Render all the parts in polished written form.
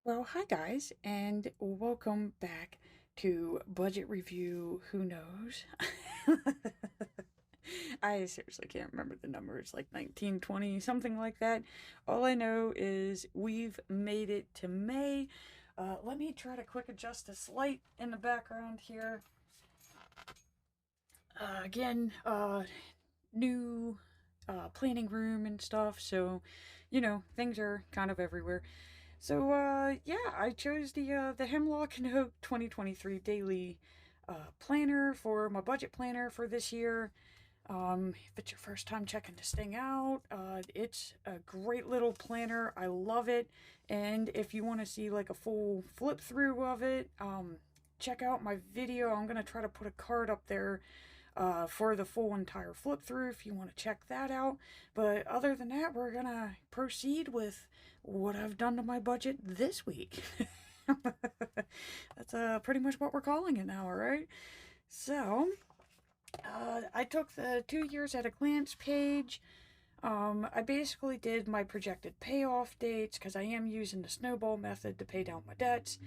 Well, hi guys, and welcome back to Budget Review. Who knows? I seriously can't remember the numbers, like 1920, something like that. All I know is we've made it to May. Let me try to quick adjust this light in the background here. Again, new planning room and stuff, so things are kind of everywhere. So, yeah, I chose the Hemlock and Hope 2023 daily planner for my budget planner for this year. If it's your first time checking this thing out, it's a great little planner. I love it. And if you want to see like a full flip through of it, check out my video. I'm going to try to put a card up there for the full entire flip through if you want to check that out. But other than that, we're gonna proceed with what I've done to my budget this week. That's pretty much what we're calling it now, right? So, I took the 2 years at a glance page. I basically did my projected payoff dates because I am using the snowball method to pay down my debts.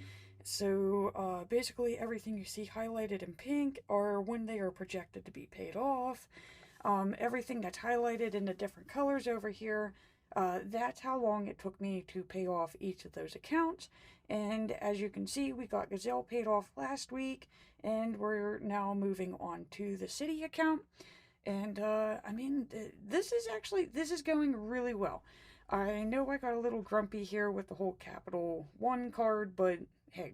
So basically everything you see highlighted in pink are when they are projected to be paid off. Everything that's highlighted in the different colors over here, that's how long it took me to pay off each of those accounts. And as you can see, we got Gazelle paid off last week, and we're now moving on to the City account. And I mean, this is going really well. I know I got a little grumpy here with the whole Capital One card, but hey,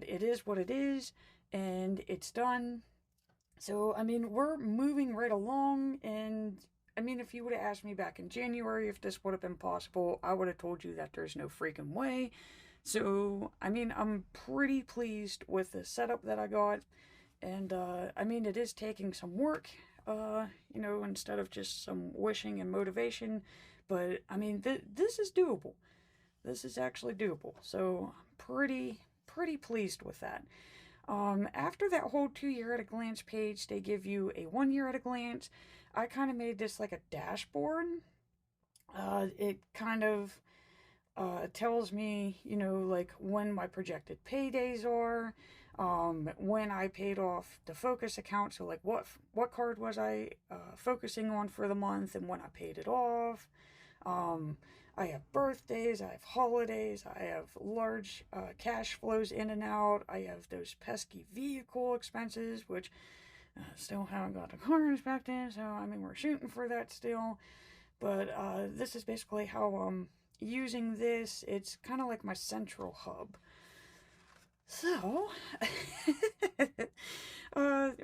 it is what it is, and it's done. So, I mean, we're moving right along, and I mean, if you would have asked me back in January if this would have been possible, I would have told you that there's no freaking way. So, I mean, I'm pretty pleased with the setup that I got, and I mean, it is taking some work, instead of just some wishing and motivation, but I mean, this is doable. This is actually doable. So, I'm pretty pleased with that. After that whole 2 year at a glance page, they give you a 1 year at a glance. I kind of made this like a dashboard. It kind of tells me, like when my projected paydays are, when I paid off the focus account. So like what card was I focusing on for the month and when I paid it off. I have birthdays, I have holidays, I have large cash flows in and out. I have those pesky vehicle expenses, which still haven't got the car inspected. So, I mean, we're shooting for that still. But this is basically how I'm using this. It's kind of like my central hub. So,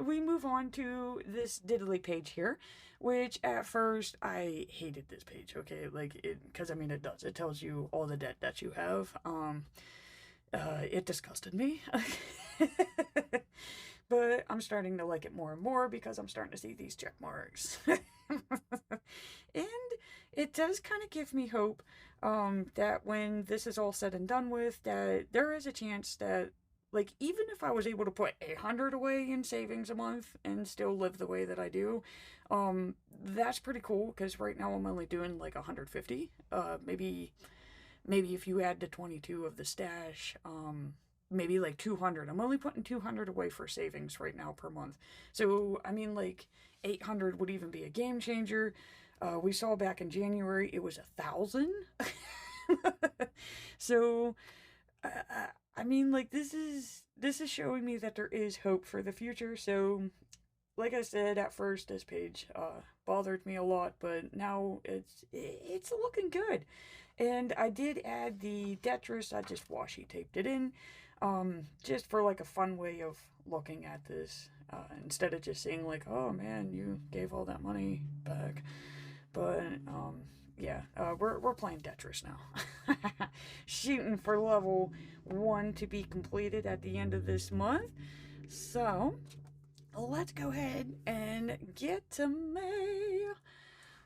we move on to this diddly page here, which at first I hated this page, okay? Like, because I mean, it does. It tells you all the debt that you have. It disgusted me. But I'm starting to like it more and more because I'm starting to see these check marks. And it does kind of give me hope that when this is all said and done with, that there is a chance that, like, even if I was able to put 800 away in savings a month and still live the way that I do, that's pretty cool because right now I'm only doing like 150. Maybe if you add the 22 of the stash, maybe like 200. I'm only putting 200 away for savings right now per month. So, I mean, like 800 would even be a game changer. We saw back in January it was 1,000. So, I mean, like this is showing me that there is hope for the future. So, like I said at first, this page bothered me a lot, but now it's looking good. And I did add the Tetris. I just washi taped it in, just for like a fun way of looking at this, instead of just saying like, "Oh man, you gave all that money back." But yeah, we're playing Tetris now, shooting for level 1 to be completed at the end of this month. So let's go ahead and get to May.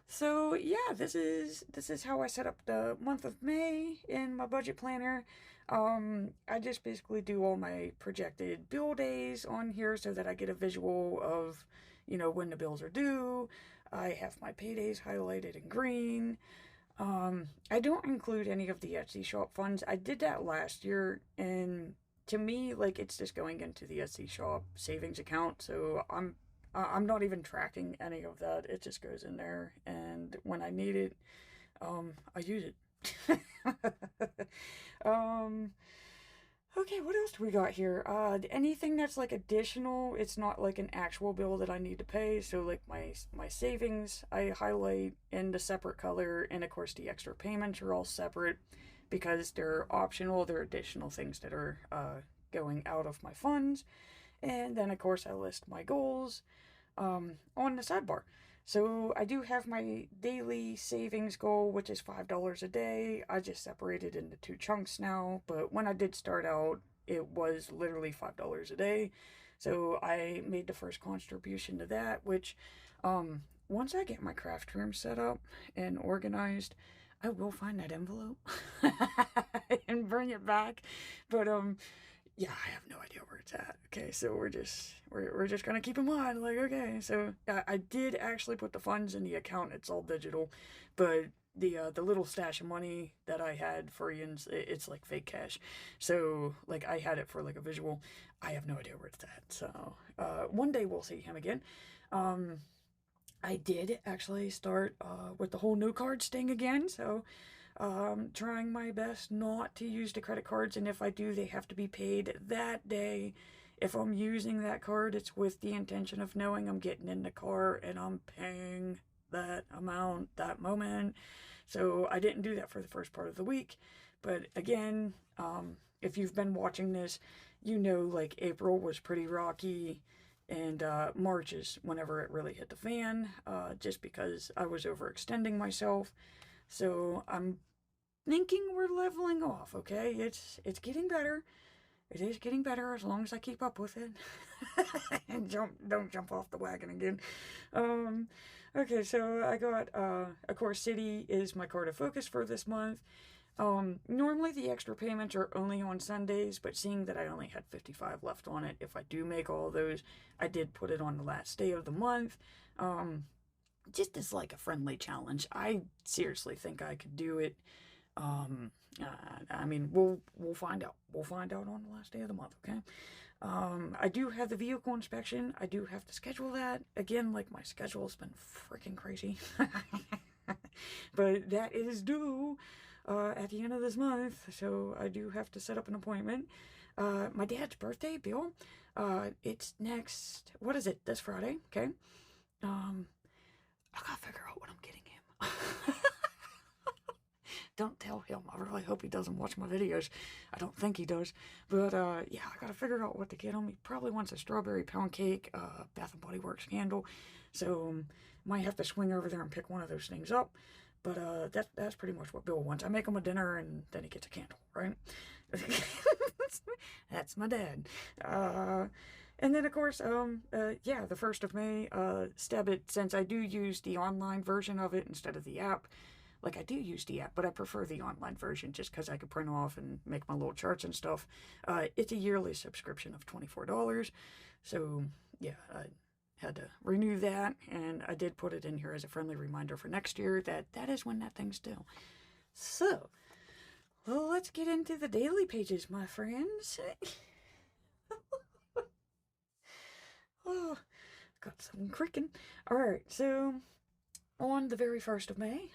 So yeah, this is how I set up the month of May in my budget planner. I just basically do all my projected bill days on here so that I get a visual of, when the bills are due. I have my paydays highlighted in green. I don't include any of the Etsy shop funds. I did that last year, and to me, like, it's just going into the Etsy shop savings account. So I'm not even tracking any of that. It just goes in there, and when I need it, I use it. um, Okay, what else do we got here? Anything that's like additional, it's not like an actual bill that I need to pay. So like my savings, I highlight in the separate color, and of course the extra payments are all separate because they're optional. They're additional things that are going out of my funds, and then of course I list my goals on the sidebar. So I do have my daily savings goal, which is $5 a day. I just separated into two chunks now, but when I did start out, it was literally $5 a day. So I made the first contribution to that, which once I get my craft room set up and organized, I will find that envelope and bring it back. But yeah, I have no idea where it's at. Okay, so we're just gonna keep in mind, like, okay, so I did actually put the funds in the account. It's all digital, but the little stash of money that I had for Ian's, it's like fake cash. So like I had it for like a visual. I have no idea where it's at. So one day we'll see him again. Um, I did actually start with the whole no cards thing again. So trying my best not to use the credit cards, and if I do, they have to be paid that day. If I'm using that card, it's with the intention of knowing I'm getting in the car and I'm paying that amount that moment. So I didn't do that for the first part of the week. But again, if you've been watching this, you know like April was pretty rocky, and March is whenever it really hit the fan, just because I was overextending myself. So I'm thinking we're leveling off, okay? It's getting better. It is getting better as long as I keep up with it. And don't jump off the wagon again. Um okay, so I got of course City is my card of focus for this month. Normally the extra payments are only on Sundays, but seeing that I only had 55 left on it, if I do make all those, I did put it on the last day of the month. Just as like a friendly challenge. I seriously think I could do it. Um, I mean, we'll find out. We'll find out on the last day of the month. Okay. I do have the vehicle inspection. I do have to schedule that again. Like my schedule's been freaking crazy, but that is due at the end of this month. So I do have to set up an appointment. My dad's birthday, Bill. It's next. What is it? This Friday. Okay. Um, I gotta figure out what I'm getting him. Don't tell him. I really hope he doesn't watch my videos. I don't think he does. But yeah, I gotta figure out what to get him. He probably wants a strawberry pound cake, Bath and Body Works candle. So might have to swing over there and pick one of those things up. But that's pretty much what Bill wants. I make him a dinner and then he gets a candle, right? That's my dad. And then, of course, yeah, the 1st of May, stab it, since I do use the online version of it instead of the app. Like, I do use the app, but I prefer the online version just because I could print off and make my little charts and stuff. It's a yearly subscription of $24. So, yeah, I had to renew that, and I did put it in here as a friendly reminder for next year that is when that thing's due. So, well, let's get into the daily pages, my friends. Oh, got some cricking. Alright, so on the very 1st of May,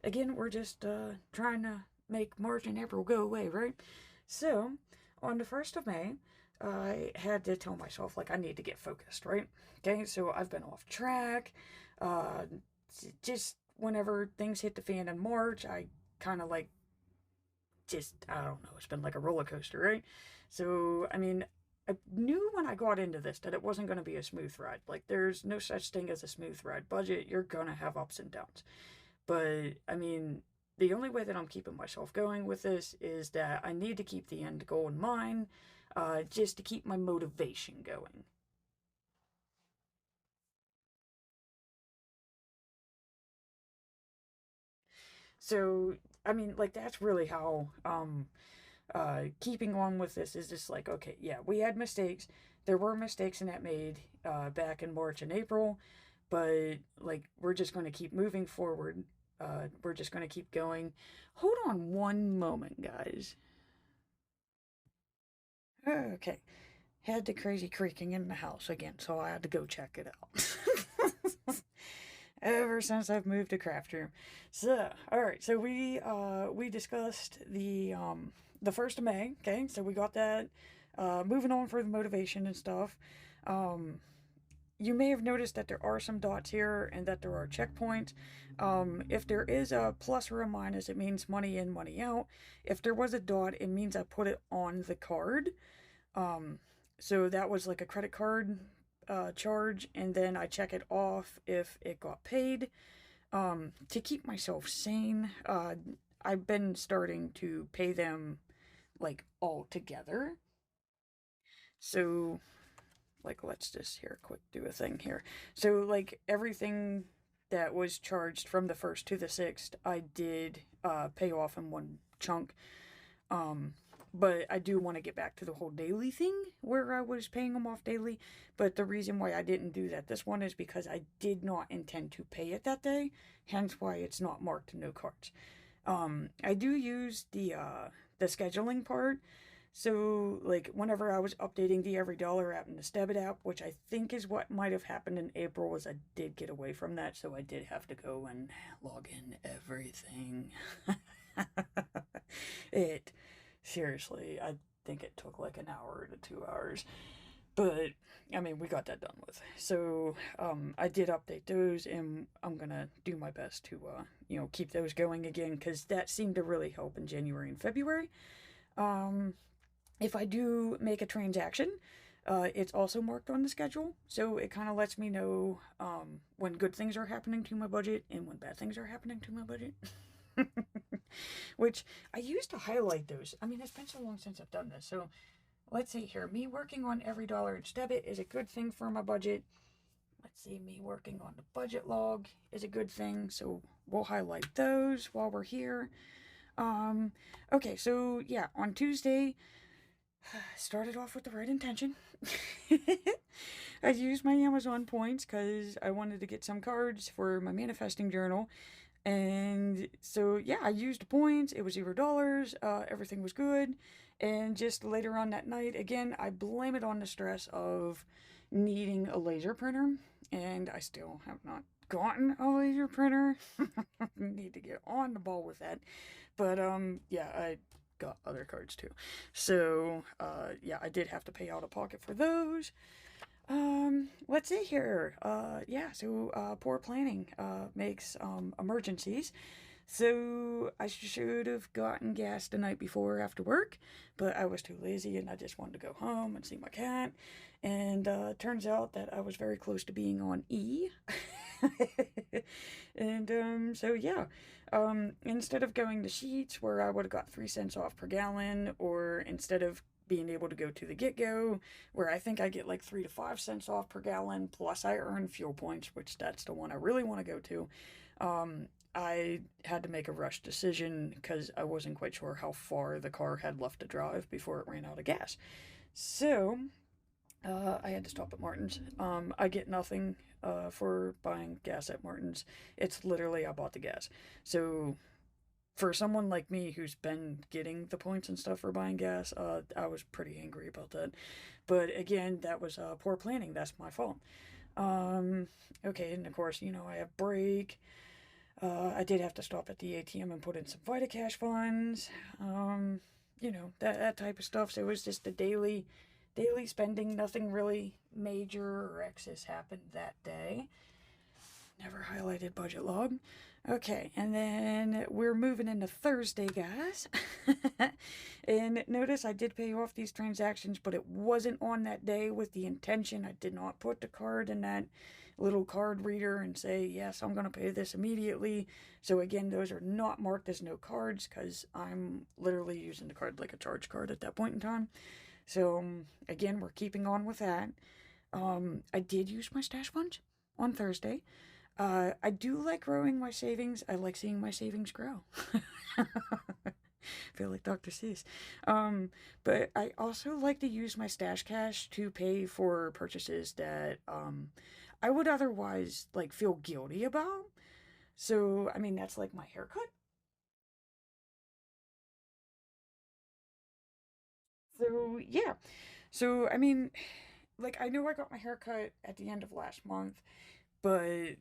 again, we're just trying to make March and April go away, right? So, on the 1st of May, I had to tell myself, like, I need to get focused, right? Okay, so I've been off track. Uh, just whenever things hit the fan in March, I kind of like, I don't know, it's been like a roller coaster, right? So, I mean, I knew when I got into this that it wasn't going to be a smooth ride. Like, there's no such thing as a smooth ride budget. You're going to have ups and downs. But, I mean, the only way that I'm keeping myself going with this is that I need to keep the end goal in mind, just to keep my motivation going. So, I mean, like, that's really how, keeping on with this is just like, okay, yeah, we had mistakes. There were mistakes in that made, back in March and April, but, like, we're just going to keep moving forward. we're just going to keep going. Hold on one moment, guys. Okay. Had the crazy creaking in the house again, so I had to go check it out. Ever since I've moved to craft room. So, all right. So we discussed the 1st of May. Okay, so we got that. Moving on for the motivation and stuff. Um, you may have noticed that there are some dots here and that there are checkpoints. If there is a plus or a minus, it means money in, money out. If there was a dot, it means I put it on the card. Um, so that was like a credit card charge, and then I check it off if it got paid. To keep myself sane, I've been starting to pay them like all together. So, like, let's just here quick do a thing here. So, like, everything that was charged from the 1st to the 6th, I did pay off in one chunk. Um, but I do want to get back to the whole daily thing where I was paying them off daily. But the reason why I didn't do that this one is because I did not intend to pay it that day, hence why it's not marked no cards. I do use the scheduling part. So, like, whenever I was updating the Every Dollar app and the Debit app, which I think is what might have happened in April, was I did get away from that, so I did have to go and log in everything. It seriously, I think it took like an hour to 2 hours. But I mean, we got that done with. So I did update those, and I'm gonna do my best to keep those going again because that seemed to really help in January and February. Um, if I do make a transaction, it's also marked on the schedule, so it kind of lets me know when good things are happening to my budget and when bad things are happening to my budget. Which I used to highlight those. I mean, it's been so long since I've done this. So let's see here. Me working on Every Dollar and Debit is a good thing for my budget. Let's see, me working on the budget log is a good thing. So we'll highlight those while we're here. Okay, so yeah, on Tuesday, started off with the right intention. I used my Amazon points because I wanted to get some cards for my manifesting journal. And so, yeah, I used points. It was $0. Everything was good. And just later on that night, again, I blame it on the stress of needing a laser printer. And I still have not gotten a laser printer. Need to get on the ball with that. But, yeah, I got other cards too. So, yeah, I did have to pay out of pocket for those. Let's see here. Yeah, so, poor planning, makes, emergencies. So, I should have gotten gas the night before after work, but I was too lazy and I just wanted to go home and see my cat. And, turns out that I was very close to being on E. And, so yeah. Instead of going to Sheets where I would have got 3 cents off per gallon, or instead of being able to go to the Get Go, where I think I get like 3 to 5 cents off per gallon, plus I earn fuel points, which that's the one I really want to go to. I had to make a rush decision because I wasn't quite sure how far the car had left to drive before it ran out of gas. So, I had to stop at Martin's. I get nothing for buying gas at Martin's. It's literally I bought the gas. So for someone like me who's been getting the points and stuff for buying gas, I was pretty angry about that. But again, that was poor planning. That's my fault. Um, okay, and of course, I have break. I did have to stop at the ATM and put in some VitaCash funds. That type of stuff. So it was just a daily spending. Nothing really major or excess happened that day. Never highlighted budget log. Okay, and then we're moving into Thursday, guys. And notice I did pay off these transactions, but it wasn't on that day with the intention. I did not put the card in that little card reader and say, yes, I'm going to pay this immediately. So again, those are not marked as no cards because I'm literally using the card like a charge card at that point in time. So again, we're keeping on with that. I did use my stash funds on Thursday. I do like growing my savings. I like seeing my savings grow. Feel like Dr. Seuss. But I also like to use my stash cash to pay for purchases that I would otherwise like feel guilty about. So, I mean, that's like my haircut. So, yeah. So, I mean, like, I know I got my haircut at the end of last month, but,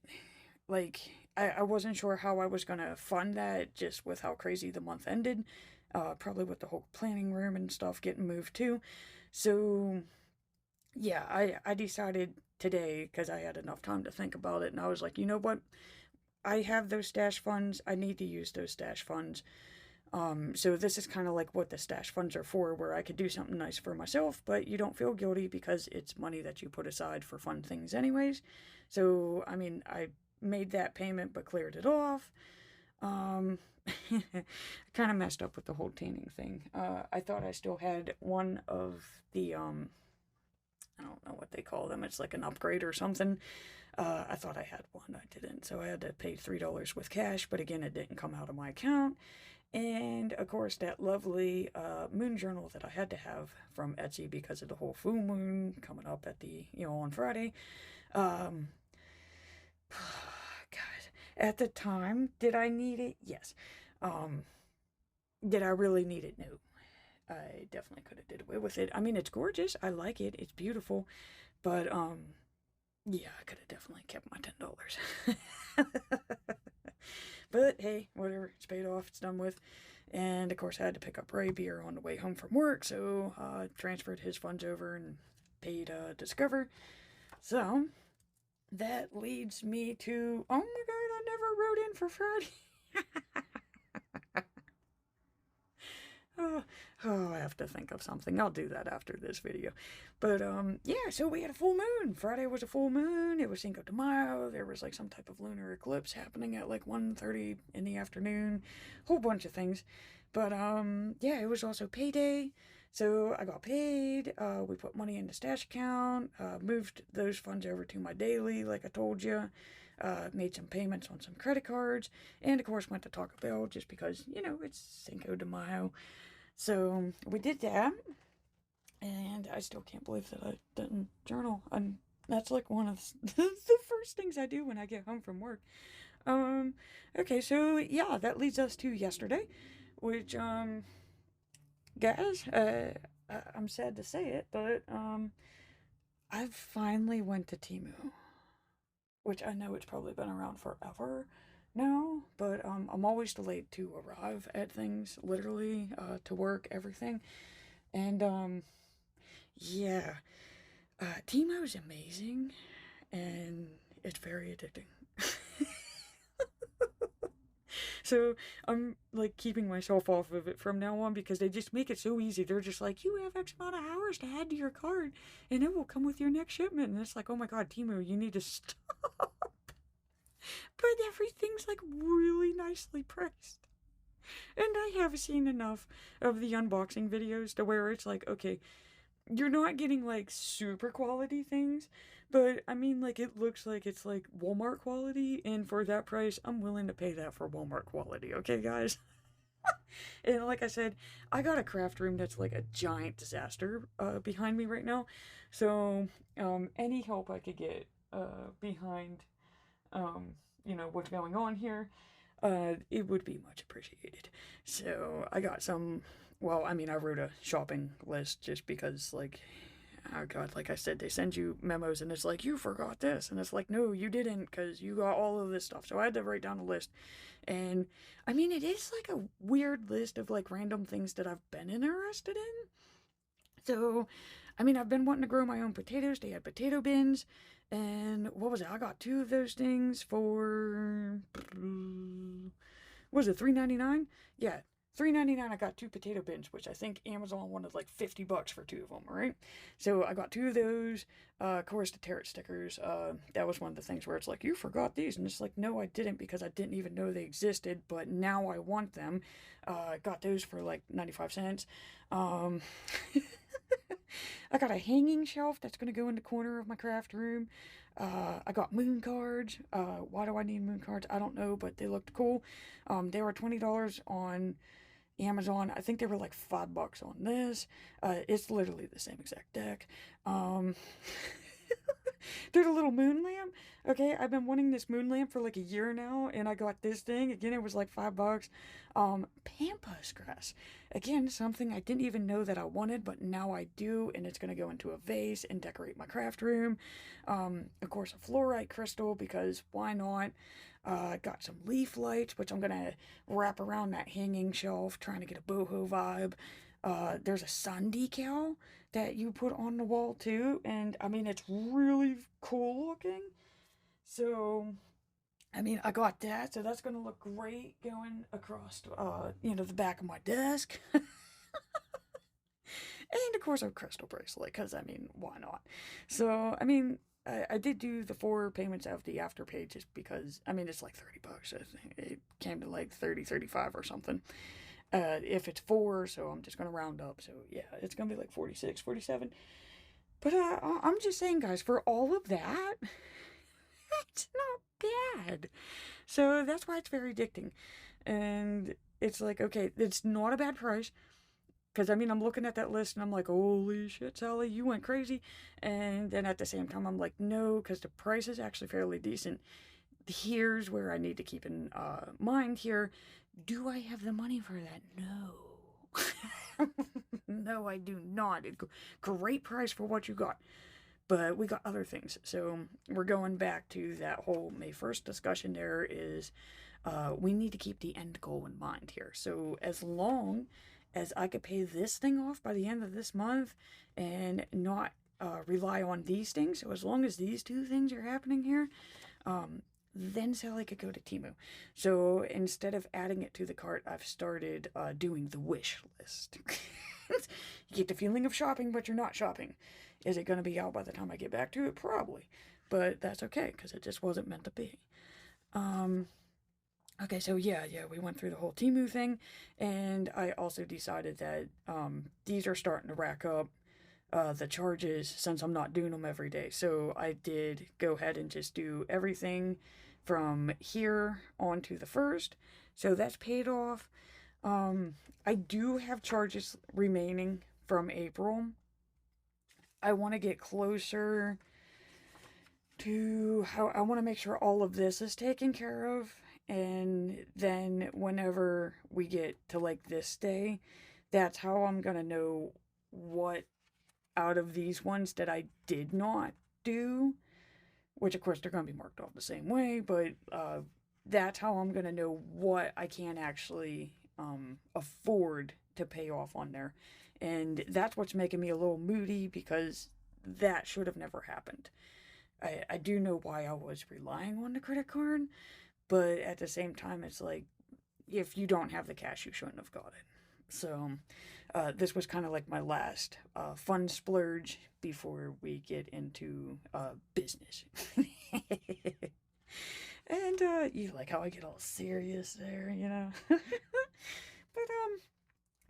like, I wasn't sure how I was gonna fund that just with how crazy the month ended. Probably with the whole planning room and stuff getting moved too. So, yeah, I decided today because I had enough time to think about it, and I was like, you know what? I have those stash funds. I need to use those stash funds. So this is kind of like what the stash funds are for, where I could do something nice for myself, but you don't feel guilty because it's money that you put aside for fun things anyways. So, I mean, I made that payment but cleared it off. Um, I kind of messed up with the whole tanning thing. I thought I still had one of the, I don't know what they call them. It's like an upgrade or something. I thought I had one. I didn't. So I had to pay $3 with cash, but again, it didn't come out of my account. And of course, that lovely moon journal that I had to have from Etsy because of the whole full moon coming up at on Friday. Um, God, at the time, did I need it? Yes. Um, did I really need it? No. I definitely could have did away with it. I mean, it's gorgeous. I like it. It's beautiful. But yeah, I could have definitely kept my $10. But hey, whatever. It's paid off. It's done with. And of course, I had to pick up Ray Beer on the way home from work, so transferred his funds over and paid Discover. So that leads me to, oh my god, I never wrote in for Friday. Oh, I have to think of something. I'll do that after this video. But yeah, so we had a full moon. Friday was a full moon. It was Cinco de Mayo. There was like some type of lunar eclipse happening at like 1:30 in the afternoon. Whole bunch of things. But yeah, it was also payday. So I got paid. We put money in the stash account. Moved those funds over to my daily, like I told you. Made some payments on some credit cards, and of course went to Taco Bell just because it's Cinco de Mayo. So we did that, and I still can't believe that I didn't journal. And that's like one of the first things I do when I get home from work. Um, okay, so yeah, that leads us to yesterday, which guys, I'm sad to say it, but I finally went to Timu, which I know it's probably been around forever now, but I'm always delayed to arrive at things, literally, to work, everything. And yeah, Temo's amazing, and it's very addicting. So I'm like keeping myself off of it from now on because they just make it so easy. They're just like, you have X amount of hours to add to your card, and it will come with your next shipment. And it's like, oh my god, Timo, you need to stop. But everything's like really nicely priced. And I have seen enough of the unboxing videos to where it's like, okay, you're not getting like super quality things, but I mean, like, it looks like it's like Walmart quality, and for that price, I'm willing to pay that for Walmart quality, okay, guys? And like I said, I got a craft room that's like a giant disaster behind me right now. So, any help I could get behind um, what's going on here, it would be much appreciated. So I got some. Well, I mean, I wrote a shopping list just because, like, oh god, like I said, they send you memos and it's like, you forgot this, and it's like, no, you didn't, because you got all of this stuff. So I had to write down a list, and I mean, it is like a weird list of like random things that I've been interested in. So, I mean, I've been wanting to grow my own potatoes. They had potato bins, and what was it? I got two of those things for was it $3.99? Yeah, $3.99. I got two potato bins, which I think Amazon wanted like $50 for two of them. Right? So I got two of those. Of course, the tarot stickers. That was one of the things where it's like, you forgot these, and it's like, no, I didn't, because I didn't even know they existed, but now I want them. Got those for like 95 cents. Um, I got a hanging shelf that's going to go in the corner of my craft room. I got moon cards. Why do I need moon cards? I don't know, but they looked cool. They were $20 on Amazon. I think they were like $5 on this. It's literally the same exact deck. Um, They're the little moon lamp. Okay, I've been wanting this moon lamp for like a year now, and I got this thing. Again, it was like $5. Pampas grass. Again, something I didn't even know that I wanted, but now I do, and it's gonna go into a vase and decorate my craft room. Of course, a fluorite crystal, because why not? Got some leaf lights, which I'm gonna wrap around that hanging shelf, trying to get a boho vibe. There's a sun decal that you put on the wall too, and I mean, it's really cool looking. So I mean, I got that, so that's gonna look great going across the back of my desk. And of course a crystal bracelet, because I mean, why not? So I mean, I did do the 4 payments of the Afterpay, just because I mean, it's like $30. I think it came to like 30, 35 or something. If it's 4, so I'm just gonna round up. So yeah, it's gonna be like 46, 47. But I'm just saying, guys, for all of that, it's not bad. So that's why it's very addicting. And it's like, okay, it's not a bad price. Because, I mean, I'm looking at that list and I'm like, holy shit, Sally, you went crazy. And then at the same time, I'm like, no, because the price is actually fairly decent. Here's where I need to keep in mind here. Do I have the money for that? No. No, I do not. Great price for what you got. But we got other things. So we're going back to that whole May 1st discussion. There is, we need to keep the end goal in mind here. So as long as I could pay this thing off by the end of this month and not rely on these things, so as long as these 2 things are happening here, then Sally could go to Temu. So instead of adding it to the cart, I've started doing the wish list. You get the feeling of shopping, but you're not shopping. Is it going to be out by the time I get back to it? Probably. But that's okay, because it just wasn't meant to be. Okay, so yeah, we went through the whole Temu thing, and I also decided that these are starting to rack up, the charges, since I'm not doing them every day. So I did go ahead and just do everything from here on to the 1st. So that's paid off. I do have charges remaining from April. I want to get closer to how I want to make sure all of this is taken care of. And then whenever we get to like this day, that's how I'm going to know what out of these ones that I did not do, which of course they're going to be marked off the same way, but that's how I'm going to know what I can actually afford to pay off on there. And that's what's making me a little moody, because that should have never happened. I do know why I was relying on the credit card, but at the same time, it's like, if you don't have the cash, you shouldn't have got it. So this was kind of like my last fun splurge before we get into business. And you like how I get all serious there, you know? But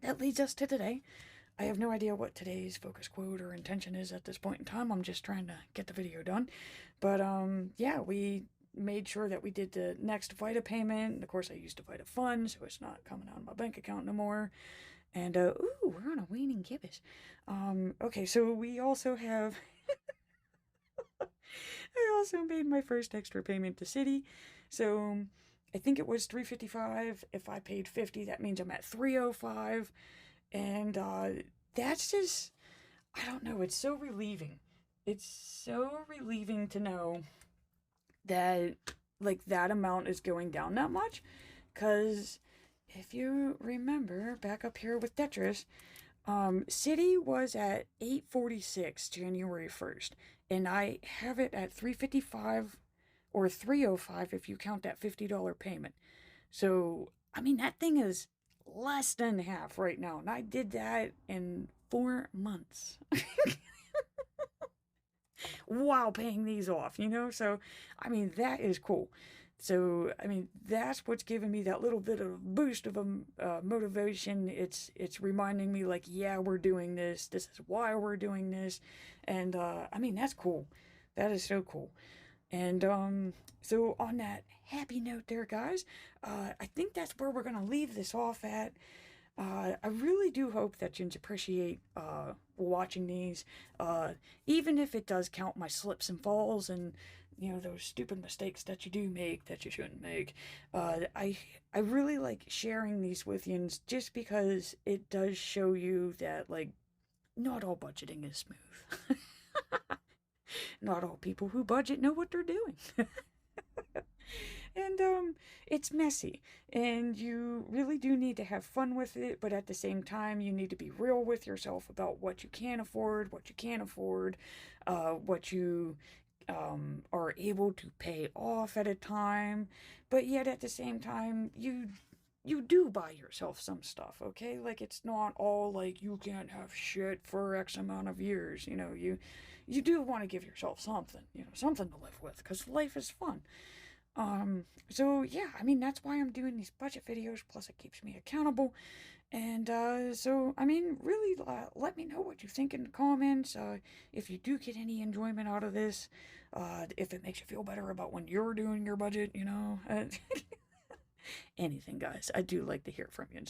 that leads us to today. I have no idea what today's focus quote or intention is at this point in time. I'm just trying to get the video done. But yeah, we made sure that we did the next Vita payment. And of course, I used a Vita fund, so it's not coming out of my bank account no more. And ooh, we're on a waning gibbous. Okay, so we also have I also made my first extra payment to Citi. So I think it was $355. If I paid $50, that means I'm at $305. And that's just, I don't know, it's so relieving. It's so relieving to know that like that amount is going down that much. Because if you remember back up here with Tetris, Citi was at $846 January 1st, and I have it at $355 or $305 if you count that $50 payment. So, I mean, that thing is less than half right now, and I did that in 4 months. While paying these off, you know? So, I mean, that is cool. So, I mean, that's what's giving me that little bit of boost of motivation. It's reminding me, like, yeah, we're doing this. This is why we're doing this. And, I mean, that's cool. That is so cool. And, so on that happy note there, guys, I think that's where we're going to leave this off at. I really do hope that you appreciate watching these, even if it does count my slips and falls and those stupid mistakes that you do make that you shouldn't make. I really like sharing these with you just because it does show you that like not all budgeting is smooth. Not all people who budget know what they're doing. And it's messy, and you really do need to have fun with it, but at the same time you need to be real with yourself about what you can afford, what you can't afford, what you are able to pay off at a time, but yet at the same time you do buy yourself some stuff, okay? Like it's not all like you can't have shit for X amount of years. You do want to give yourself something, something to live with, because life is fun. So yeah, I mean, that's why I'm doing these budget videos, plus it keeps me accountable. And, so, I mean, really, let me know what you think in the comments, if you do get any enjoyment out of this, if it makes you feel better about when you're doing your budget, anything, guys. I do like to hear from you.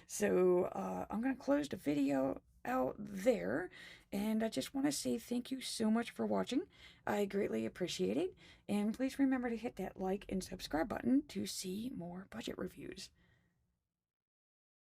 So, I'm gonna close the video out there, and I just want to say thank you so much for watching. I greatly appreciate it, and please remember to hit that like and subscribe button to see more budget reviews.